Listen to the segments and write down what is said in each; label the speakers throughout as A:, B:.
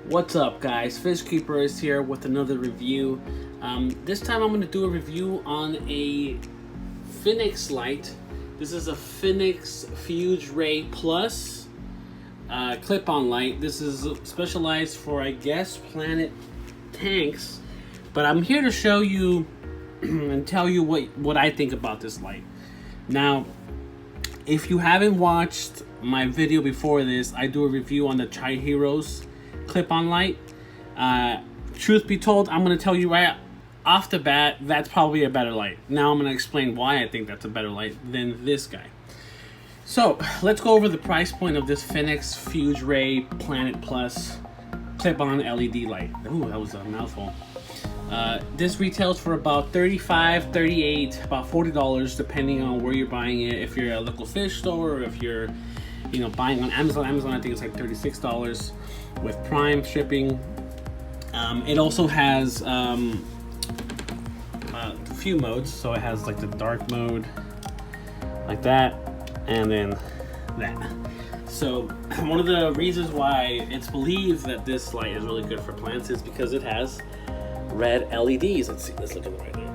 A: What's up, guys? Fish Keeper is here with another review. This time I'm going to do a review on a Finnex light. This is a Finnex Fuse Ray Plus clip-on light. This is specialized for, I guess, planet tanks. But I'm here to show you and tell you what I think about this light. Now, if you haven't watched my video before this, I do a review on the Chiros clip-on light. Truth be told, I'm going to tell you right off the bat, that's probably a better light. Now I'm going to explain why I think that's a better light than this guy. So let's go over the price point of this Finnex Fuse Ray Planet Plus clip-on LED light. Ooh, that was a mouthful. This retails for about $35, $38, about $40, depending on where you're buying it. If you're at a local fish store, or if you're, buying on Amazon. I think it's like $36 with Prime shipping. It also has a few modes. So it has like the dark mode, like that, and then that. So one of the reasons why it's believed that this light is really good for plants is because it has red LEDs. Let's look at it right now.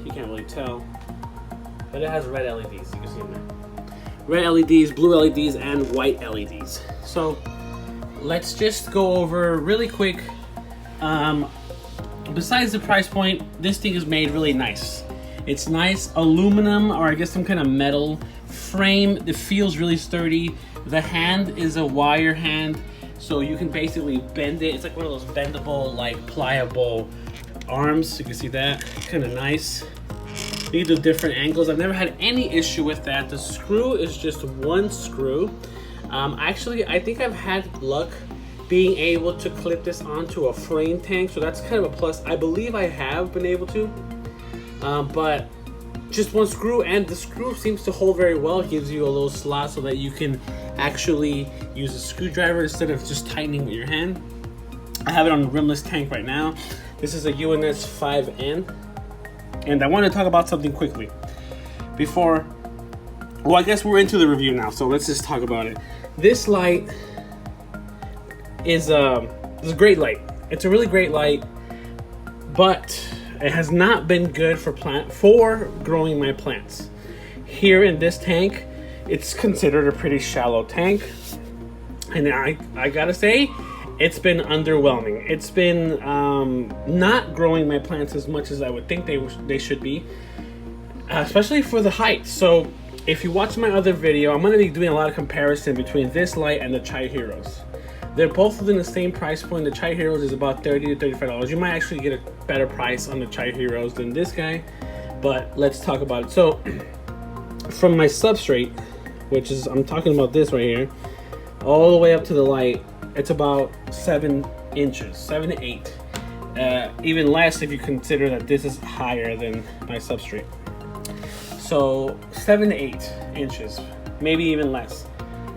A: You can't really tell, but it has red LEDs. You can see them there. Red LEDs, blue LEDs, and white LEDs. So let's just go over really quick. Besides the price point, this thing is made really nice. It's nice aluminum, or I guess some kind of metal frame. It feels really sturdy. The hand is a wire hand, so you can basically bend it. It's like one of those bendable, like pliable arms. You can see that, kind of nice. You can do different angles. I've never had any issue with that. The screw is just one screw. Actually, I think I've had luck being able to clip this onto a frame tank, so that's kind of a plus. I believe I have been able to, but just one screw, and the screw seems to hold very well. It gives you a little slot so that you can actually use a screwdriver instead of just tightening with your hand. I have it on a rimless tank right now. This is a UNS 5N, and I want to talk about something quickly before. Well, I guess we're into the review now, so let's just talk about it. This light is a great light. It's a really great light, but it has not been good for growing my plants. Here in this tank, it's considered a pretty shallow tank, and I gotta say, it's been underwhelming. It's been not growing my plants as much as I would think they should be, especially for the height. So if you watch my other video, I'm going to be doing a lot of comparison between this light and the Chiros. They're both within the same price point. The Chiros is about $30 to $35. You might actually get a better price on the Chiros than this guy, but let's talk about it. So from my substrate, which is, I'm talking about this right here, all the way up to the light, it's about 7 inches, 7 to 8. Even less if you consider that this is higher than my substrate. So 7 to 8 inches, maybe even less.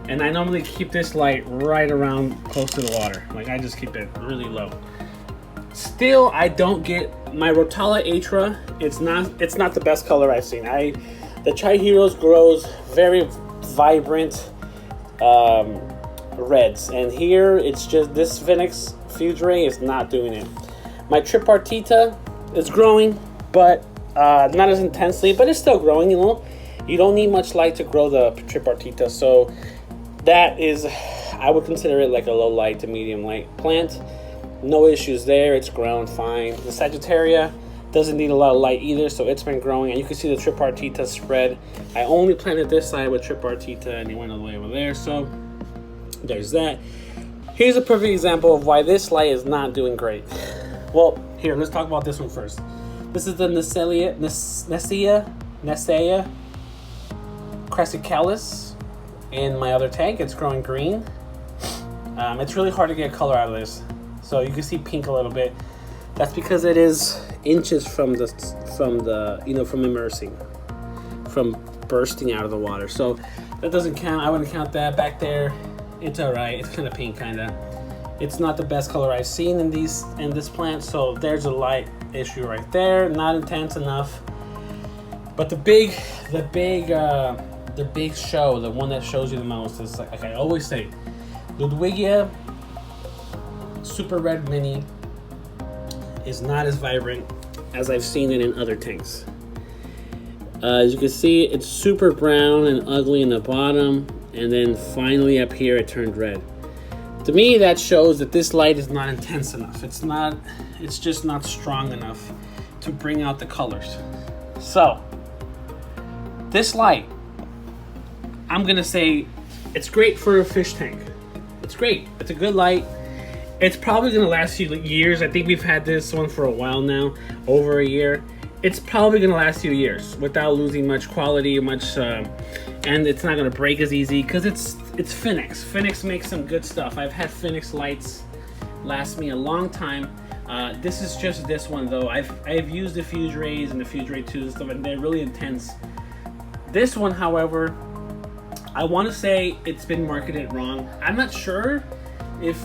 A: And I normally keep this light right around close to the water. Like, I just keep it really low. Still, I don't get my Rotala Atra. It's not the best color I've seen. The Chiros grows very vibrant reds, and here it's just this Finnex Fuse Ray is not doing it. My Tripartita is growing, but not as intensely, but it's still growing. You don't need much light to grow the Tripartita, so that is, I would consider it like a low light to medium light plant. No issues there. It's grown fine. The Sagittaria doesn't need a lot of light either, so it's been growing, and you can see the Tripartita spread. I only planted this side with Tripartita, and it went all the way over there, so there's that. Here's a perfect example of why this light is not doing great. Well, here, let's talk about this one first. This is the Nesea crassicalis. In my other tank, it's growing green. It's really hard to get color out of this, so you can see pink a little bit. That's because it is inches from immersing, from bursting out of the water. So that doesn't count. I wouldn't count that. Back there, it's all right. It's kind of pink, kind of. It's not the best color I've seen in this plant. So there's a light issue right there. Not intense enough. But the big show, the one that shows you the most, is like I always say, Ludwigia Super Red Mini is not as vibrant as I've seen it in other tanks. As you can see, it's super brown and ugly in the bottom, and then finally up here it turned red. To me, that shows that this light is not intense enough. It's just not strong enough to bring out the colors. So, this light, I'm gonna say it's great for a fish tank. It's great, it's a good light. It's probably gonna last you years. I think we've had this one for a while now, over a year. It's probably gonna last you years without losing much quality, and it's not gonna break as easy because it's Finnex. Finnex makes some good stuff. I've had Finnex lights last me a long time. This is just this one though. I've used the Fuse Rays and the Fuse Ray 2s and stuff, and they're really intense. This one, however, I want to say it's been marketed wrong. I'm not sure if,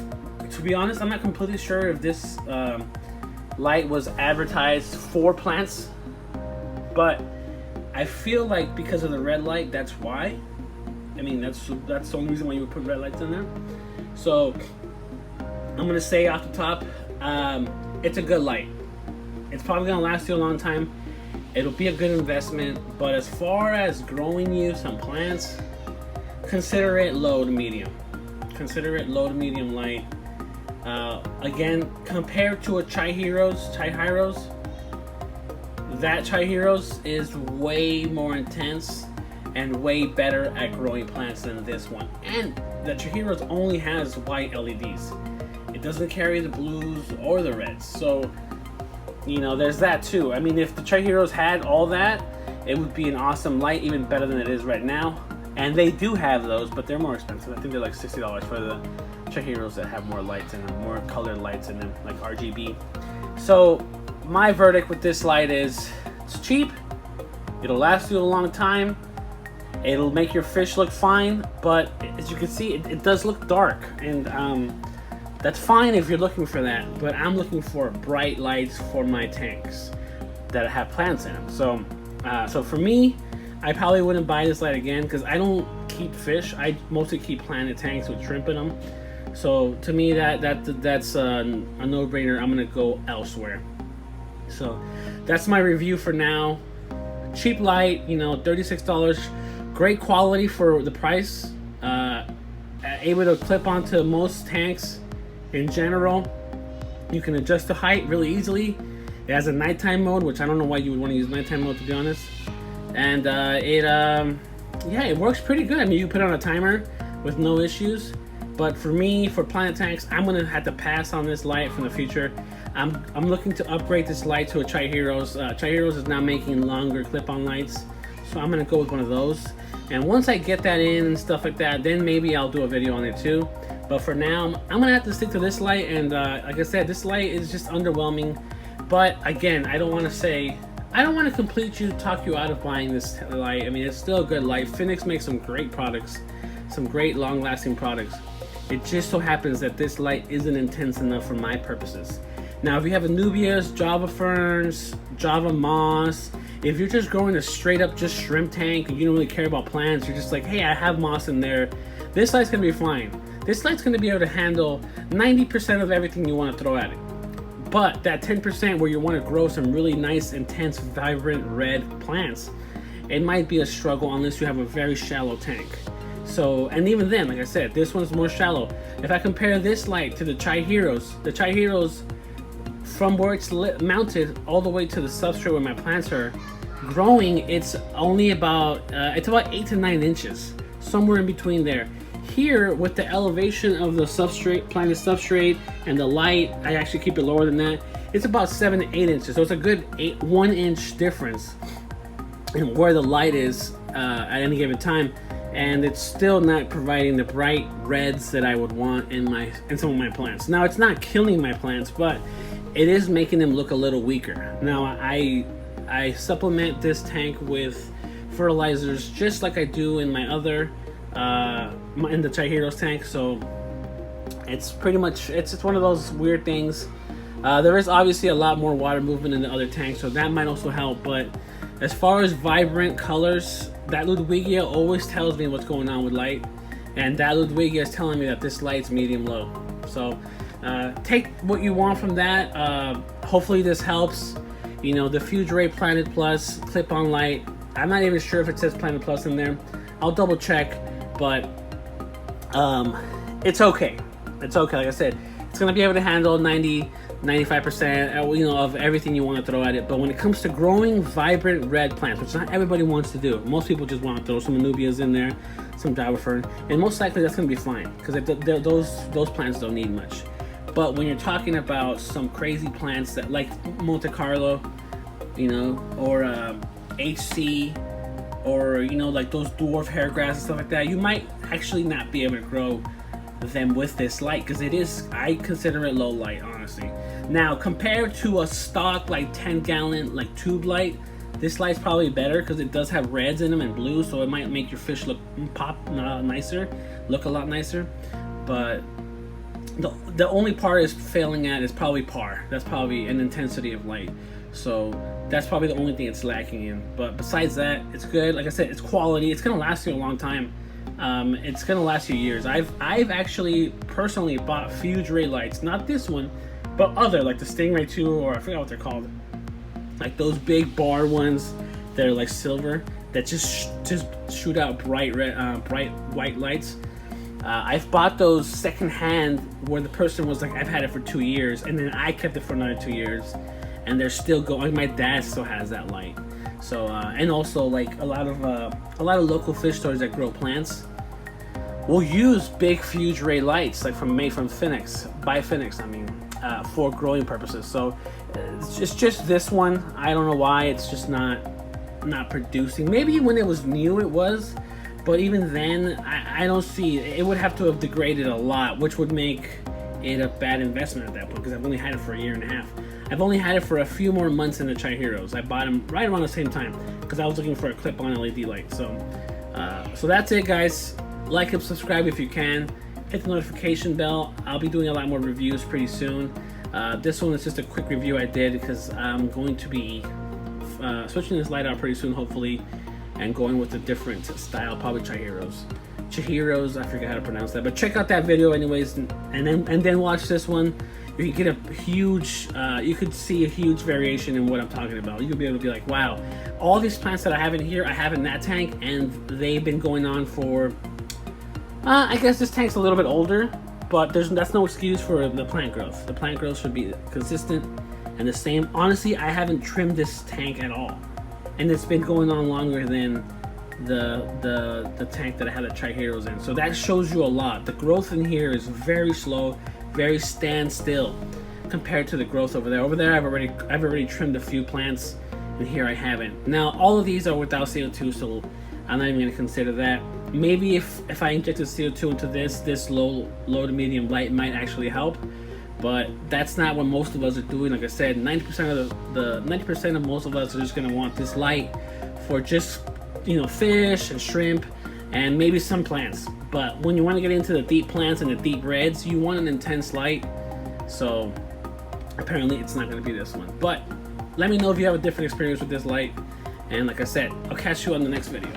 A: to be honest, I'm not completely sure if this light was advertised for plants, but I feel like because of the red light, that's why. I mean, that's the only reason why you would put red lights in there. So I'm gonna say off the top, it's a good light. It's probably gonna last you a long time. It'll be a good investment, but as far as growing you some plants, consider it low to medium. Consider it low to medium light. Again, compared to a Chiros, that Chiros is way more intense and way better at growing plants than this one. And the Chiros only has white LEDs. It doesn't carry the blues or the reds. So, you know, there's that too. I mean, if the Chiros had all that, it would be an awesome light, even better than it is right now. And they do have those, but they're more expensive. I think they're like $60 for the Chiros that have more lights in them, more colored lights in them, like RGB. So my verdict with this light is it's cheap, it'll last you a long time, it'll make your fish look fine, but as you can see, it does look dark, and that's fine if you're looking for that, but I'm looking for bright lights for my tanks that have plants in them. So for me, I probably wouldn't buy this light again because I don't keep fish. I mostly keep planted tanks with shrimp in them. So to me, that's a no-brainer. I'm gonna go elsewhere. So that's my review for now. Cheap light, you know, $36. Great quality for the price. Able to clip onto most tanks in general. You can adjust the height really easily. It has a nighttime mode, which I don't know why you would want to use nighttime mode, to be honest. And it works pretty good. I mean, you put on a timer with no issues. But for me, for planet tanks, I'm gonna have to pass on this light from the future. I'm looking to upgrade this light to a Chiros. Chiros is now making longer clip-on lights, so I'm gonna go with one of those. And once I get that in and stuff like that, then maybe I'll do a video on it too. But for now, I'm gonna have to stick to this light. And like I said, this light is just underwhelming. But again, I don't want to completely talk you out of buying this light. I mean, it's still a good light. Finnex makes some great products, some great long-lasting products. It just so happens that this light isn't intense enough for my purposes. Now, if you have Anubias, Java Ferns, Java Moss, if you're just growing a straight up just shrimp tank and you don't really care about plants, you're just like, hey, I have moss in there, this light's gonna be fine. This light's gonna be able to handle 90% of everything you want to throw at it. But that 10% where you want to grow some really nice, intense, vibrant red plants, it might be a struggle unless you have a very shallow tank. So, and even then, like I said, this one's more shallow. If I compare this light to the Chiros, from where it's mounted all the way to the substrate where my plants are growing, it's only about, it's about 8 to 9 inches, somewhere in between there. Here, with the elevation of the substrate, planted substrate, and the light, I actually keep it lower than that. It's about 7 to 8 inches, so it's a good 1 inch difference in where the light is at any given time, and it's still not providing the bright reds that I would want in some of my plants. Now, it's not killing my plants, but it is making them look a little weaker. Now, I supplement this tank with fertilizers just like I do in my other in the Chiros tank, so it's pretty much, it's one of those weird things. There is obviously a lot more water movement in the other tank, so that might also help, but as far as vibrant colors, that Ludwigia always tells me what's going on with light, and that Ludwigia is telling me that this light's medium low. So take what you want from that. Hopefully this helps. You know, the Fuse Ray Planet Plus clip-on light, I'm not even sure if it says Planet Plus in there. I'll double check, but it's okay. It's okay. Like I said, it's gonna be able to handle 90-95%, you know, of everything you want to throw at it. But when it comes to growing vibrant red plants, which not everybody wants to do, most people just want to throw some Anubias in there, some Java fern, and most likely that's gonna be fine because those plants don't need much. But when you're talking about some crazy plants that like Monte Carlo, you know, or HC, or you know, like those dwarf hair grass and stuff like that, you might actually not be able to grow them with this light because it is, I consider it low light, honestly. Now compared to a stock like 10-gallon like tube light, this light's probably better because it does have reds in them and blues, so it might make your fish look nicer, look a lot nicer. But the only part is failing at is probably par. That's probably an intensity of light. So that's probably the only thing it's lacking in. But besides that, it's good. Like I said, it's quality. It's gonna last you a long time. It's gonna last you years. I've actually personally bought Fuse Ray lights, not this one, but other, like the Stingray 2, or I forgot what they're called. Like those big bar ones that are like silver, that just shoot out bright red, bright white lights. I've bought those secondhand where the person was like, I've had it for 2 years, and then I kept it for another 2 years, and they're still going. My dad still has that light. So and also like a lot of local fish stores that grow plants will use big Fuse Ray lights, like made from Finnex, by Finnex, I mean, for growing purposes. So it's just this one. I don't know why it's just not producing. Maybe when it was new it was. But even then, I don't see, it would have to have degraded a lot, which would make it a bad investment at that point, because I've only had it for a year and a half. I've only had it for a few more months than the Chiros. I bought them right around the same time, because I was looking for a clip-on LED light. So that's it, guys. Like and subscribe if you can. Hit the notification bell. I'll be doing a lot more reviews pretty soon. This one is just a quick review I did, because I'm going to be switching this light out pretty soon, hopefully, and going with a different style, probably Chiros, I forget how to pronounce that, but check out that video anyways, and then watch this one. You can get a huge, you could see a huge variation in what I'm talking about. You could be able to be like, wow, all these plants that I have in here, I have in that tank, and they've been going on for, I guess this tank's a little bit older, but that's no excuse for the plant growth. The plant growth should be consistent and the same. Honestly, I haven't trimmed this tank at all, and it's been going on longer than the tank that I had the Chiros in. So that shows you a lot. The growth in here is very slow, very standstill compared to the growth over there. Over there, I've already trimmed a few plants, and here I haven't. Now, all of these are without CO2, so I'm not even going to consider that. Maybe if I injected CO2 into this low to medium light, might actually help. But that's not what most of us are doing. Like I said, 90% of most of us are just gonna want this light for just, you know, fish and shrimp and maybe some plants. But when you want to get into the deep plants and the deep reds, you want an intense light. So apparently it's not gonna be this one. But let me know if you have a different experience with this light. And like I said, I'll catch you on the next video.